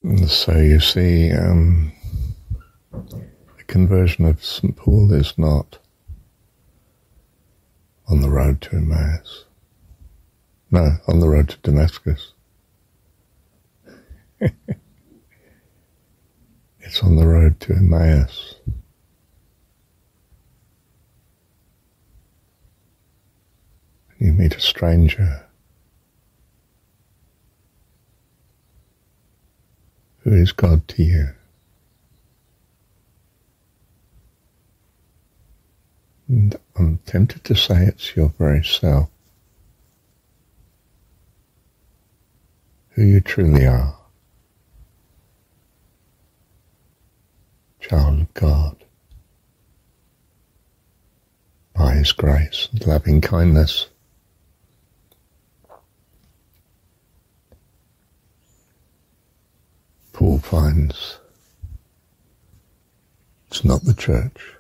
And so you see, the conversion of St. Paul is not on the road to Emmaus. No, on the road to Damascus. It's on the road to Emmaus. You meet a stranger who is God to you. And I'm tempted to say it's your very self, who you truly are, child of God, by His grace and loving kindness. Paul finds it's not the church,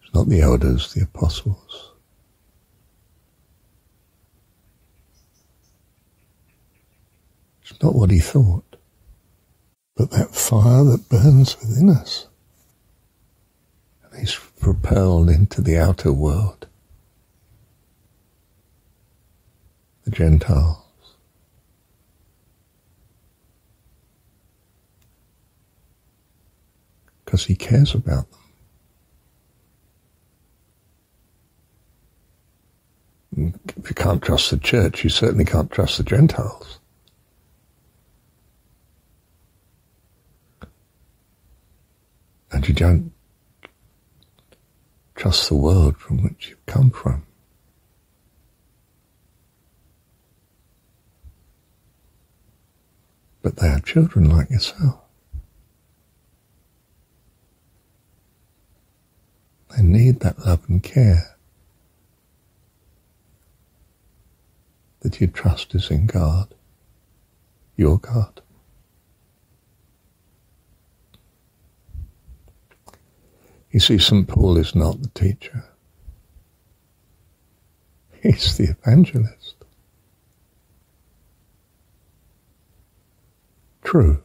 it's not the elders, the apostles, it's not what he thought, but that fire that burns within us. And he's propelled into the outer world, the Gentiles. Because he cares about them. If you can't trust the church, you certainly can't trust the Gentiles. And you don't trust the world from which you've come from. But they are children like yourself. They need that love and care that you trust is in God, your God. You see, St. Paul is not the teacher. He's the evangelist. True.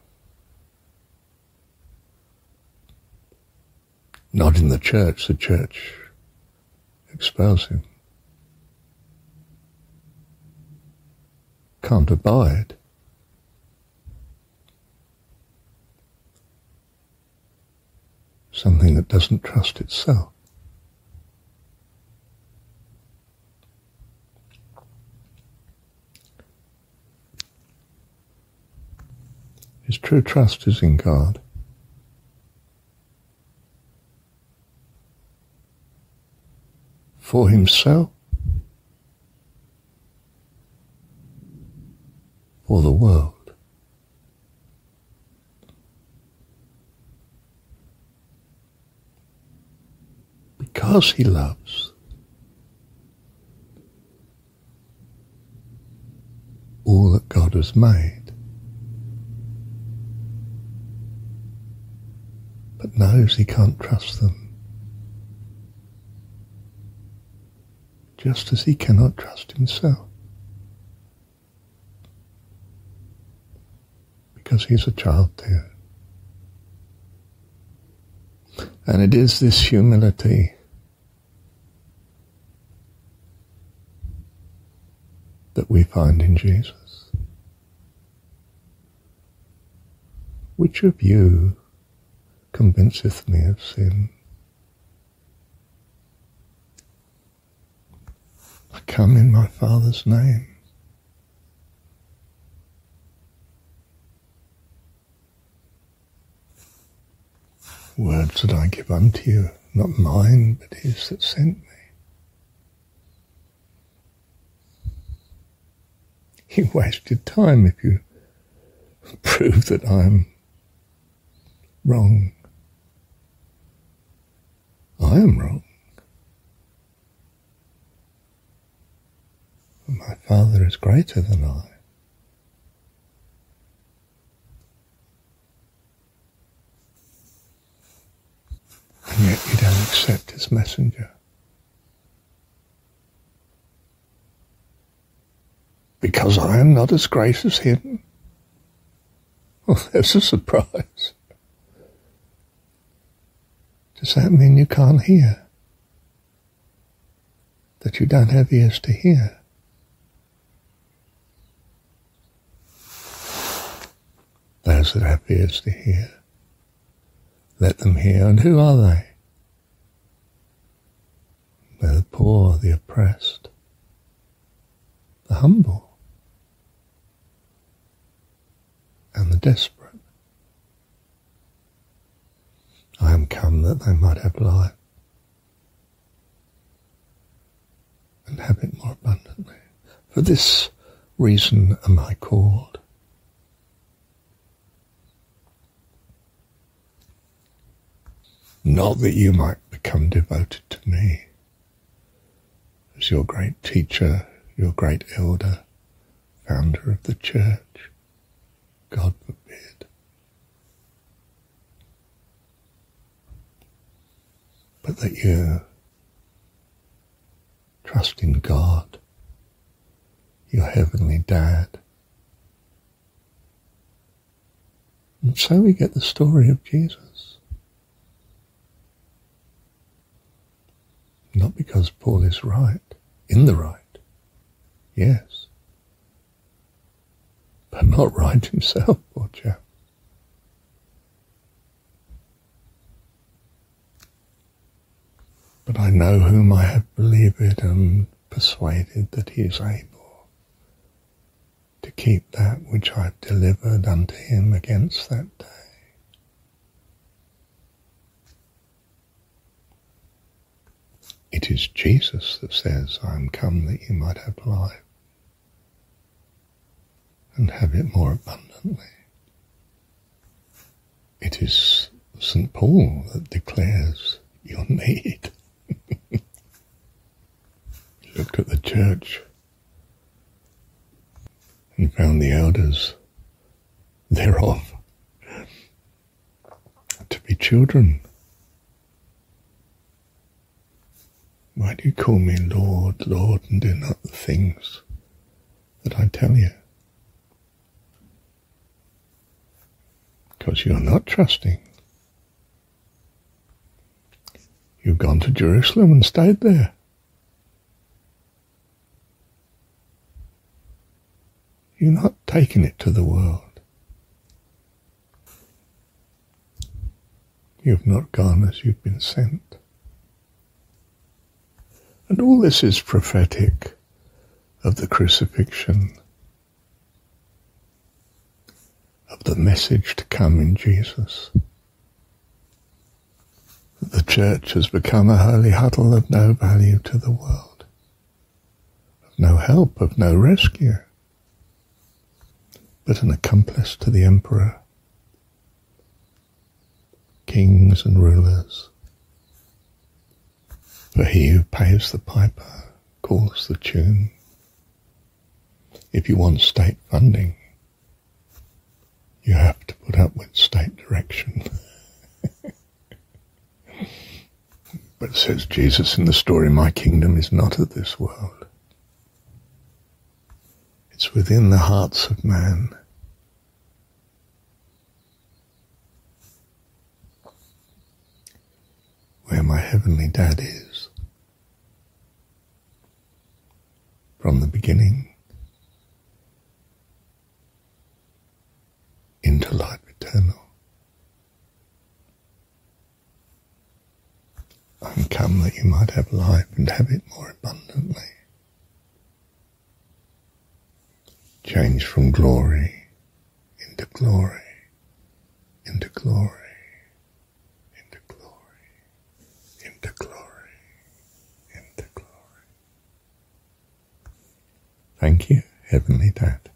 Not in the church expels him. Can't abide. Something that doesn't trust itself. His true trust is in God. For himself, for the world. Because he loves all that God has made, but knows he can't trust them. Just as he cannot trust himself, because he's a child too. And it is this humility that we find in Jesus. Which of you convinceth me of sin? I come in my Father's name. Words that I give unto you, not mine, but his that sent me. You wasted time if you prove that I'm wrong. I am wrong. My Father is greater than I. And yet you don't accept his messenger. because I am not as great as him. Well, there's a surprise. Does that mean you can't hear? That you don't have ears to hear? Those that have ears to hear, let them hear. And who are they? They're the poor, the oppressed, the humble, and the desperate. I am come that they might have life and have it more abundantly. For this reason am I called. Not that you might become devoted to me as your great teacher, your great elder, founder of the church. God forbid. But that you trust in God, your heavenly Dad. And so we get the story of Jesus. Not because Paul is right, in the right, yes, but not right himself, poor chap. But I know whom I have believed and persuaded that he is able to keep that which I have delivered unto him against that day. It is Jesus that says, I am come that you might have life and have it more abundantly. It is St. Paul that declares your need. He looked at the church and found the elders thereof to be children. Why do you call me Lord, Lord, and do not the things that I tell you? Because you're not trusting. You've gone to Jerusalem and stayed there. You're not taking it to the world. You've not gone as you've been sent. And all this is prophetic of the crucifixion, of the message to come in Jesus. The church has become a holy huddle of no value to the world, of no help, of no rescue, but an accomplice to the emperor, kings and rulers. For he who pays the piper calls the tune. If you want state funding, you have to put up with state direction. But says Jesus in the story, my kingdom is not of this world. It's within the hearts of man. Where my heavenly Dad is. From the beginning into life eternal. I'm come that you might have life and have it more abundantly. Change from glory into glory, into glory, into glory, into glory, into glory. Thank you, Heavenly Dad.